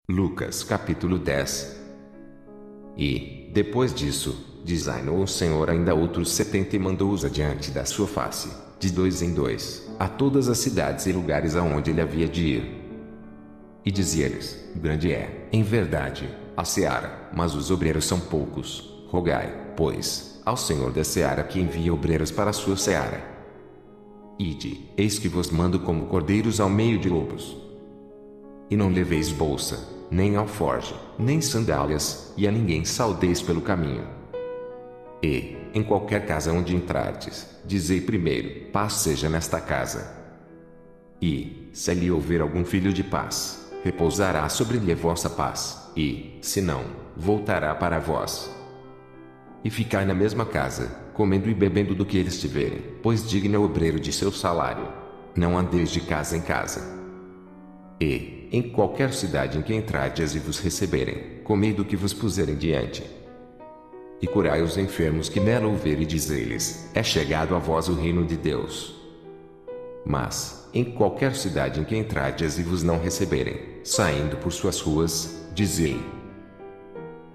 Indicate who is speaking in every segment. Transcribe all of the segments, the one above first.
Speaker 1: Lucas capítulo 10. E, depois disso, designou o Senhor ainda outros 70 e mandou-os adiante da sua face, de dois em dois, a todas as cidades e lugares aonde ele havia de ir. E dizia-lhes: Grande é, em verdade, a seara, mas os obreiros são poucos. Rogai, pois, ao Senhor da seara que envie obreiros para a sua seara. Ide, eis que vos mando como cordeiros ao meio de lobos. E não leveis bolsa, nem alforje, nem sandálias, e a ninguém saudeis pelo caminho. E, em qualquer casa onde entrardes, dizei primeiro: paz seja nesta casa. E, se ali houver algum filho de paz, repousará sobre lhe a vossa paz, e, se não, voltará para vós. E ficai na mesma casa, comendo e bebendo do que eles tiverem, pois digno é o obreiro de seu salário. Não andeis de casa em casa. E, em qualquer cidade em que entrardes e vos receberem, comei do que vos puserem diante. E curai os enfermos que nela houver, e dizei-lhes: é chegado a vós o reino de Deus. Mas, em qualquer cidade em que entrardes e vos não receberem, saindo por suas ruas, dizei: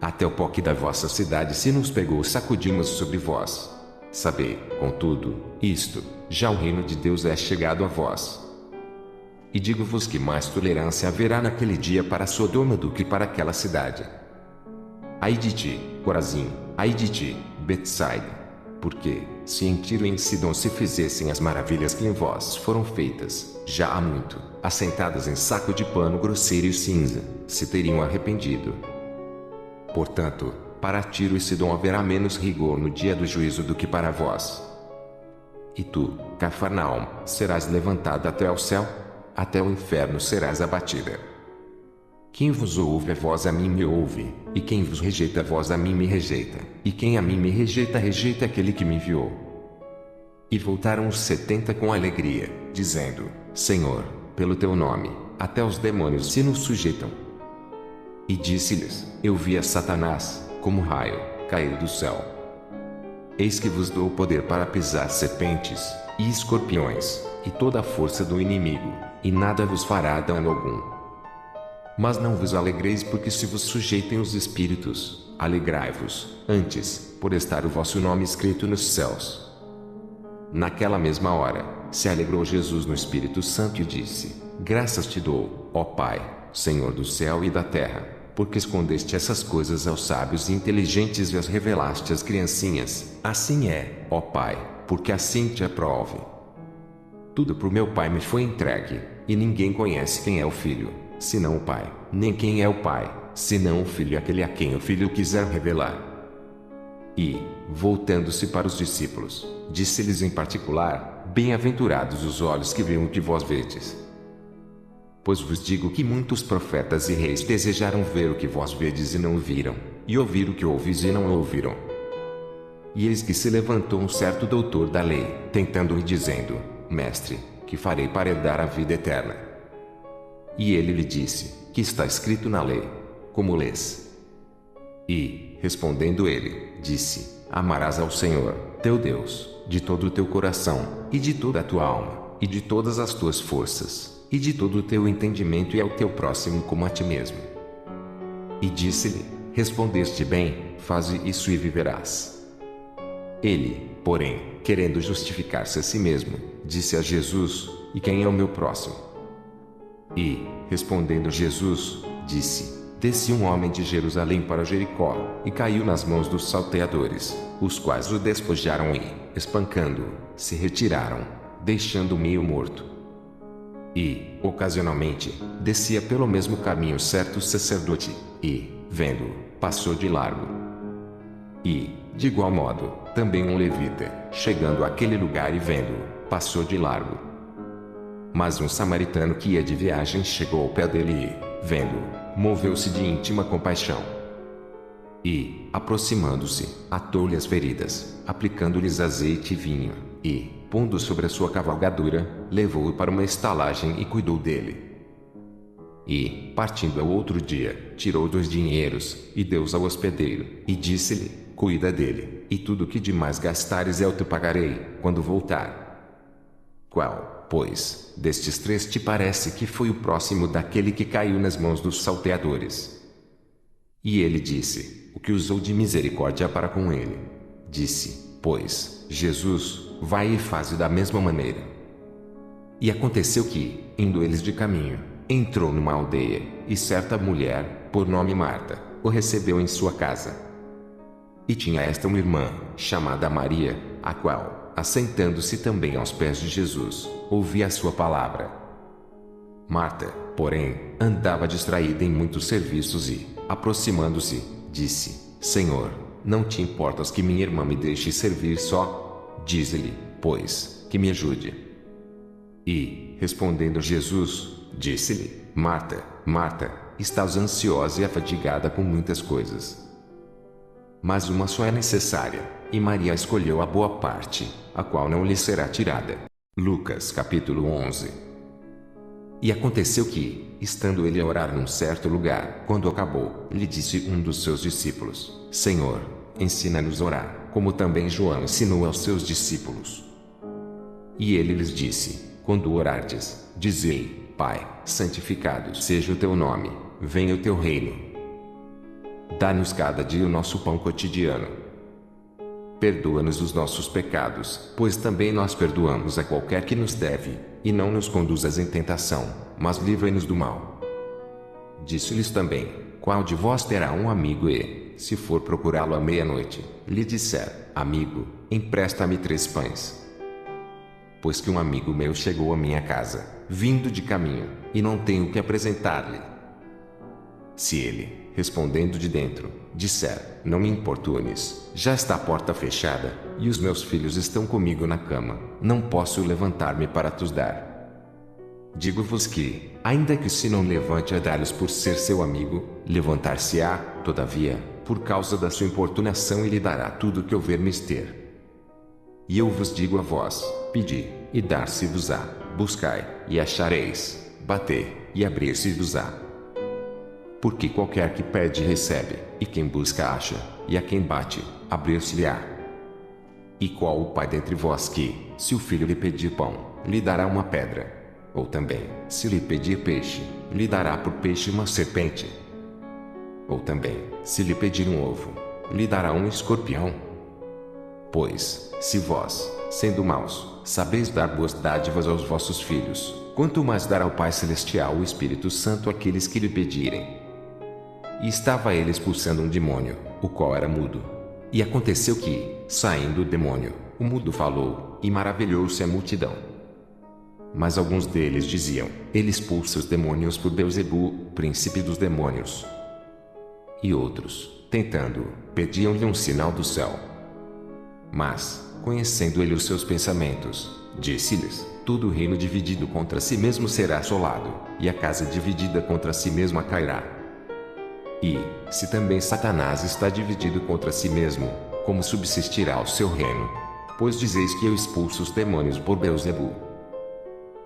Speaker 1: até o pó que da vossa cidade se nos pegou sacudimos sobre vós. Sabei, contudo, isto: já o reino de Deus é chegado a vós. E digo-vos que mais tolerância haverá naquele dia para Sodoma do que para aquela cidade. Ai de ti, Corazim! Ai de ti, Betsaida! Porque, se em Tiro e em Sidom se fizessem as maravilhas que em vós foram feitas, já há muito, assentadas em saco de pano grosseiro e cinza, se teriam arrependido. Portanto, para Tiro e Sidom haverá menos rigor no dia do juízo do que para vós. E tu, Cafarnaum, serás levantada até ao céu? Até o inferno serás abatida. Quem vos ouve a vós a mim me ouve, e quem vos rejeita a vós a mim me rejeita, e quem a mim me rejeita rejeita aquele que me enviou. E voltaram os 70 com alegria, dizendo: Senhor, pelo teu nome, até os demônios se nos sujeitam. E disse-lhes: eu vi a Satanás, como raio, cair do céu. Eis que vos dou o poder para pisar serpentes e escorpiões, e toda a força do inimigo, e nada vos fará dano algum. Mas não vos alegreis porque se vos sujeitem os espíritos, alegrai-vos, antes, por estar o vosso nome escrito nos céus. Naquela mesma hora, se alegrou Jesus no Espírito Santo e disse: graças te dou, ó Pai, Senhor do céu e da terra, porque escondeste essas coisas aos sábios e inteligentes e as revelaste às criancinhas. Assim é, ó Pai, porque assim te aprove. Tudo por meu Pai me foi entregue, e ninguém conhece quem é o Filho, senão o Pai, nem quem é o Pai, senão o Filho aquele a quem o Filho quiser revelar. E, voltando-se para os discípulos, disse-lhes em particular: bem-aventurados os olhos que veem o que vós vedes. Pois vos digo que muitos profetas e reis desejaram ver o que vós vedes e não viram, e ouvir o que ouvis e não ouviram. E eis que se levantou um certo doutor da lei, tentando-o e dizendo: Mestre, que farei para herdar a vida eterna? E ele lhe disse: que está escrito na lei? Como lês? E, respondendo ele, disse: amarás ao Senhor, teu Deus, de todo o teu coração, e de toda a tua alma, e de todas as tuas forças, e de todo o teu entendimento, e ao teu próximo como a ti mesmo. E disse-lhe: respondeste bem, faze isso e viverás. Ele, porém, querendo justificar-se a si mesmo, disse a Jesus: e quem é o meu próximo? E, respondendo Jesus, disse: desce um homem de Jerusalém para Jericó, e caiu nas mãos dos salteadores, os quais o despojaram e, espancando-o, se retiraram, deixando-o meio morto. E, ocasionalmente, descia pelo mesmo caminho certo sacerdote, e, vendo-o, passou de largo. E, de igual modo, também um levita, chegando àquele lugar e vendo-o, passou de largo. Mas um samaritano que ia de viagem chegou ao pé dele e, vendo-o, moveu-se de íntima compaixão. E, aproximando-se, atou-lhe as feridas, aplicando-lhes azeite e vinho, e, pondo sobre a sua cavalgadura, levou-o para uma estalagem e cuidou dele. E, partindo ao outro dia, tirou 2 dinheiros, e deu-os ao hospedeiro, e disse-lhe: cuida dele, e tudo o que demais gastares eu te pagarei, quando voltar. Qual, pois, destes 3 te parece que foi o próximo daquele que caiu nas mãos dos salteadores? E ele disse: o que usou de misericórdia para com ele. Disse, pois, Jesus: vai e faze da mesma maneira. E aconteceu que, indo eles de caminho, entrou numa aldeia, e certa mulher, por nome Marta, o recebeu em sua casa. E tinha esta uma irmã, chamada Maria, a qual, assentando-se também aos pés de Jesus, ouvia a sua palavra. Marta, porém, andava distraída em muitos serviços e, aproximando-se, disse: Senhor, não te importas que minha irmã me deixe servir só? Dize-lhe, pois, que me ajude. E, respondendo Jesus, disse-lhe: Marta, Marta, estás ansiosa e afadigada com muitas coisas. Mas uma só é necessária, e Maria escolheu a boa parte, a qual não lhe será tirada. Lucas capítulo 11. E aconteceu que, estando ele a orar num certo lugar, quando acabou, lhe disse um dos seus discípulos: Senhor, ensina-nos a orar, como também João ensinou aos seus discípulos. E ele lhes disse: quando orardes, dizei: Pai, santificado seja o teu nome, venha o teu reino. Dá-nos cada dia o nosso pão cotidiano. Perdoa-nos os nossos pecados, pois também nós perdoamos a qualquer que nos deve, e não nos conduzas em tentação, mas livra-nos do mal. Disse-lhes também: qual de vós terá um amigo e, se for procurá-lo à meia-noite, lhe disser: Amigo, empresta-me 3 pães? Pois que um amigo meu chegou à minha casa, vindo de caminho, e não tenho o que apresentar-lhe. Se ele, respondendo de dentro, disser: Não me importunes, já está a porta fechada, e os meus filhos estão comigo na cama, não posso levantar-me para te dar. Digo-vos que, ainda que se não levante a dar-lhes por ser seu amigo, levantar-se-á, todavia, por causa da sua importunação e lhe dará tudo o que houver mister. E eu vos digo a vós: pedi, e dar-se-vos-á, buscai, e achareis, batei, e abrir-se-vos-á. Porque qualquer que pede recebe, e quem busca acha, e a quem bate, abrir-se-lhe-á. E qual o pai dentre vós que, se o filho lhe pedir pão, lhe dará uma pedra? Ou também, se lhe pedir peixe, lhe dará por peixe uma serpente? Ou também, se lhe pedir um ovo, lhe dará um escorpião? Pois, se vós, sendo maus, sabeis dar boas dádivas aos vossos filhos, quanto mais dará o Pai Celestial o Espírito Santo àqueles que lhe pedirem. E estava ele expulsando um demônio, o qual era mudo. E aconteceu que, saindo o demônio, o mudo falou, e maravilhou-se a multidão. Mas alguns deles diziam: ele expulsa os demônios por Beelzebu, príncipe dos demônios. E outros, tentando, pediam-lhe um sinal do céu. Mas, conhecendo ele os seus pensamentos, disse-lhes: todo reino dividido contra si mesmo será assolado, e a casa dividida contra si mesma cairá. E, se também Satanás está dividido contra si mesmo, como subsistirá o seu reino? Pois dizeis que eu expulso os demônios por Beelzebu.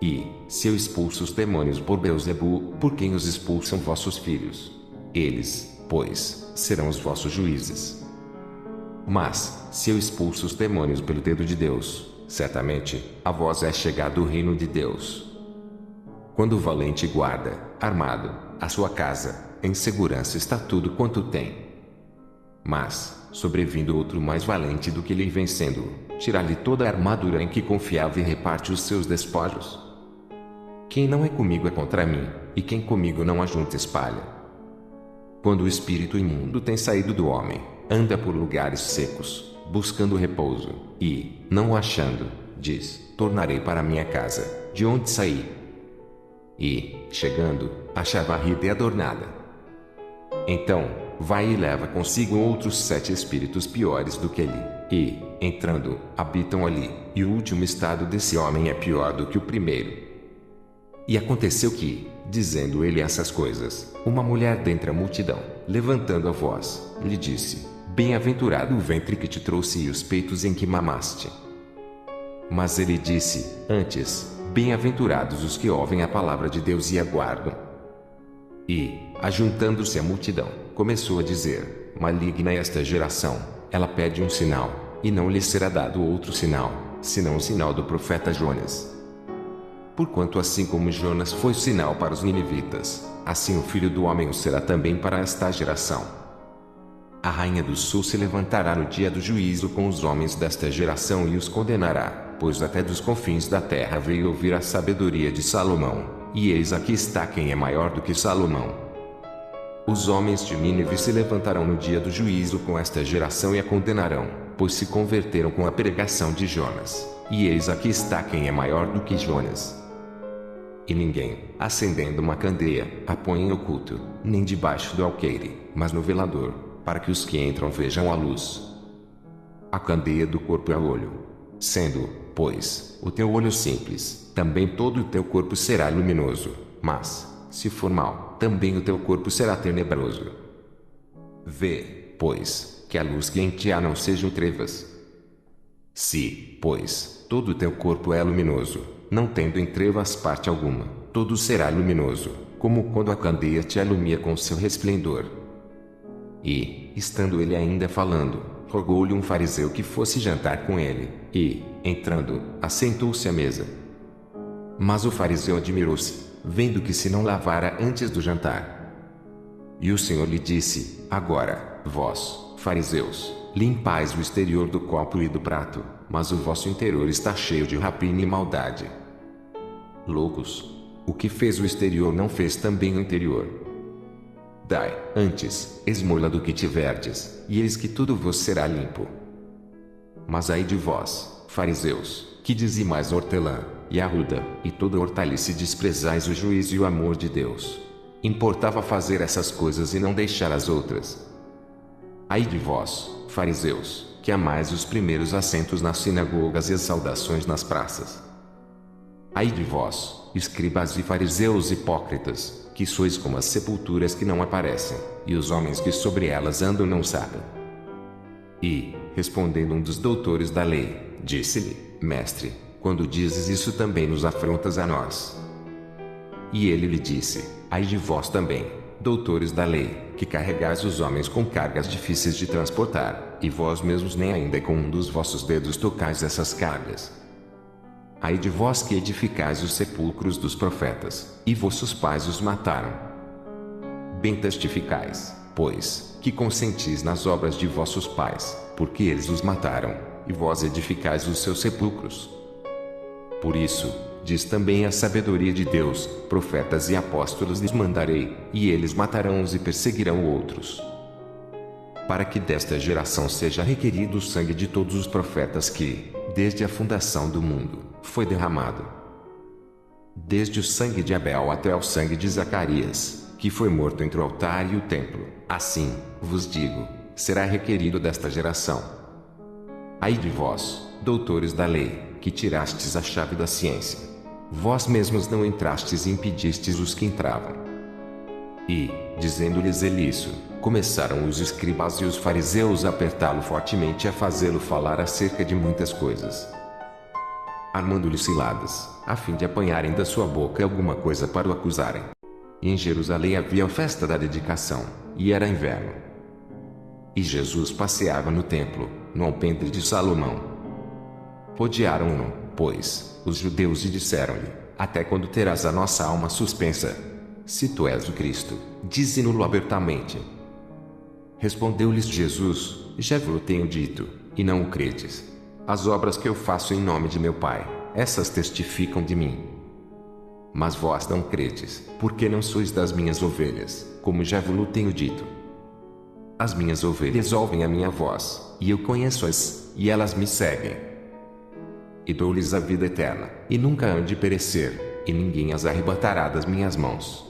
Speaker 1: E, se eu expulso os demônios por Beelzebu, por quem os expulsam vossos filhos? Eles, pois, serão os vossos juízes. Mas, se eu expulso os demônios pelo dedo de Deus, certamente, a vós é chegado o reino de Deus. Quando o valente guarda, armado, a sua casa, em segurança está tudo quanto tem. Mas, sobrevindo outro mais valente do que ele, vencendo-o, tira-lhe toda a armadura em que confiava e reparte os seus despojos. Quem não é comigo é contra mim, e quem comigo não ajunta espalha. Quando o espírito imundo tem saído do homem, anda por lugares secos, buscando repouso, e, não o achando, diz: tornarei para minha casa, de onde saí. E, chegando, acha varrida e adornada. Então, vai e leva consigo outros 7 espíritos piores do que ele, e, entrando, habitam ali, e o último estado desse homem é pior do que o primeiro. E aconteceu que, dizendo ele essas coisas, uma mulher dentre a multidão, levantando a voz, lhe disse: bem-aventurado o ventre que te trouxe e os peitos em que mamaste. Mas ele disse, antes: bem-aventurados os que ouvem a palavra de Deus e a guardam. E, ajuntando-se a multidão, começou a dizer: maligna é esta geração, ela pede um sinal, e não lhe será dado outro sinal, senão o sinal do profeta Jonas. Porquanto assim como Jonas foi sinal para os ninivitas, assim o Filho do Homem o será também para esta geração. A rainha do sul se levantará no dia do juízo com os homens desta geração e os condenará, pois até dos confins da terra veio ouvir a sabedoria de Salomão, e eis aqui está quem é maior do que Salomão. Os homens de Nínive se levantarão no dia do juízo com esta geração e a condenarão, pois se converteram com a pregação de Jonas, e eis aqui está quem é maior do que Jonas. E ninguém, acendendo uma candeia, a põe em oculto, nem debaixo do alqueire, mas no velador, para que os que entram vejam a luz. A candeia do corpo é o olho. Sendo, pois, o teu olho simples, também todo o teu corpo será luminoso, mas, se for mau, também o teu corpo será tenebroso. Vê, pois, que a luz que em ti há não sejam trevas. Se, pois, todo o teu corpo é luminoso, não tendo em trevas parte alguma, todo será luminoso, como quando a candeia te alumia com seu resplendor. E, estando ele ainda falando, rogou-lhe um fariseu que fosse jantar com ele, e, entrando, assentou-se à mesa. Mas o fariseu admirou-se, vendo que se não lavara antes do jantar. E o Senhor lhe disse: Agora, vós, fariseus, limpais o exterior do copo e do prato, mas o vosso interior está cheio de rapina e maldade. Loucos! O que fez o exterior não fez também o interior. Dai, antes, esmola do que tiverdes, e eis que tudo vos será limpo. Mas ai de vós, fariseus, que dizimais a hortelã, e a arruda, e toda hortaliça e desprezais o juízo e o amor de Deus. Importava fazer essas coisas e não deixar as outras. Ai de vós, fariseus, que amais os primeiros assentos nas sinagogas e as saudações nas praças. Ai de vós, escribas e fariseus hipócritas, que sois como as sepulturas que não aparecem, e os homens que sobre elas andam não sabem. E, respondendo um dos doutores da lei, disse-lhe: Mestre, quando dizes isso também nos afrontas a nós. E ele lhe disse: Ai de vós também, doutores da lei, que carregais os homens com cargas difíceis de transportar, e vós mesmos nem ainda com um dos vossos dedos tocais essas cargas. Ai de vós que edificais os sepulcros dos profetas, e vossos pais os mataram. Bem testificais, pois, que consentis nas obras de vossos pais, porque eles os mataram, e vós edificais os seus sepulcros. Por isso, diz também a sabedoria de Deus: profetas e apóstolos lhes mandarei, e eles matarão uns e perseguirão outros. Para que desta geração seja requerido o sangue de todos os profetas que, desde a fundação do mundo, foi derramado. Desde o sangue de Abel até o sangue de Zacarias, que foi morto entre o altar e o templo, assim, vos digo, será requerido desta geração. Ai de vós, doutores da lei, que tirastes a chave da ciência. Vós mesmos não entrastes e impedistes os que entravam. E, dizendo-lhes ele isso, começaram os escribas e os fariseus a apertá-lo fortemente e a fazê-lo falar acerca de muitas coisas, armando-lhe ciladas, a fim de apanharem da sua boca alguma coisa para o acusarem. E em Jerusalém havia a festa da dedicação, e era inverno. E Jesus passeava no templo, no alpendre de Salomão. Rodearam-no, pois, os judeus e disseram-lhe: Até quando terás a nossa alma suspensa? Se tu és o Cristo, dize-no-lo abertamente. Respondeu-lhes Jesus: Já vos tenho dito, e não o credes. As obras que eu faço em nome de meu Pai, essas testificam de mim. Mas vós não credes, porque não sois das minhas ovelhas, como já vos tenho dito. As minhas ovelhas ouvem a minha voz, e eu conheço-as, e elas me seguem. E dou-lhes a vida eterna, e nunca hão de perecer, e ninguém as arrebatará das minhas mãos.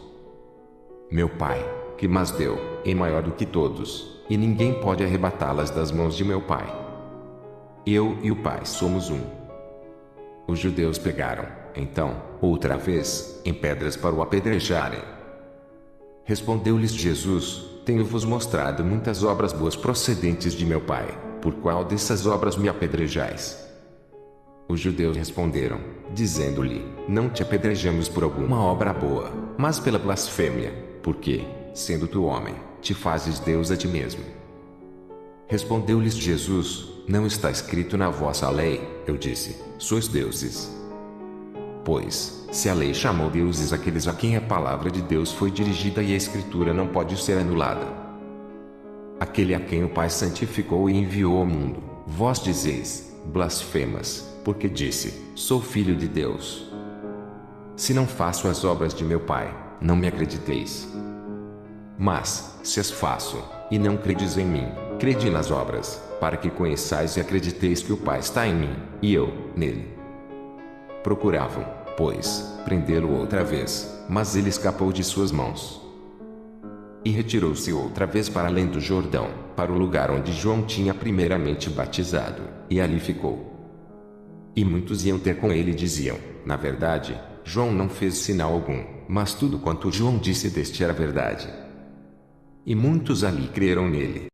Speaker 1: Meu Pai, que mas deu, é maior do que todos, e ninguém pode arrebatá-las das mãos de meu Pai. Eu e o Pai somos um. Os judeus pegaram, então, outra vez, em pedras para o apedrejarem. Respondeu-lhes Jesus: Tenho-vos mostrado muitas obras boas procedentes de meu Pai, por qual dessas obras me apedrejais? Os judeus responderam, dizendo-lhe: Não te apedrejamos por alguma obra boa, mas pela blasfêmia, porque, sendo tu homem, te fazes Deus a ti mesmo. Respondeu-lhes Jesus: Não está escrito na vossa lei, eu disse, sois deuses. Pois, se a lei chamou deuses aqueles a quem a palavra de Deus foi dirigida e a Escritura não pode ser anulada. Aquele a quem o Pai santificou e enviou ao mundo, vós dizeis, blasfemas, porque disse, sou filho de Deus. Se não faço as obras de meu Pai, não me acrediteis. Mas, se as faço, e não credes em mim, crede nas obras, para que conheçais e acrediteis que o Pai está em mim, e eu, nele. Procuravam, pois, prendê-lo outra vez, mas ele escapou de suas mãos. E retirou-se outra vez para além do Jordão, para o lugar onde João tinha primeiramente batizado, e ali ficou. E muitos iam ter com ele e diziam, na verdade, João não fez sinal algum, mas tudo quanto João disse deste era verdade. E muitos ali creram nele.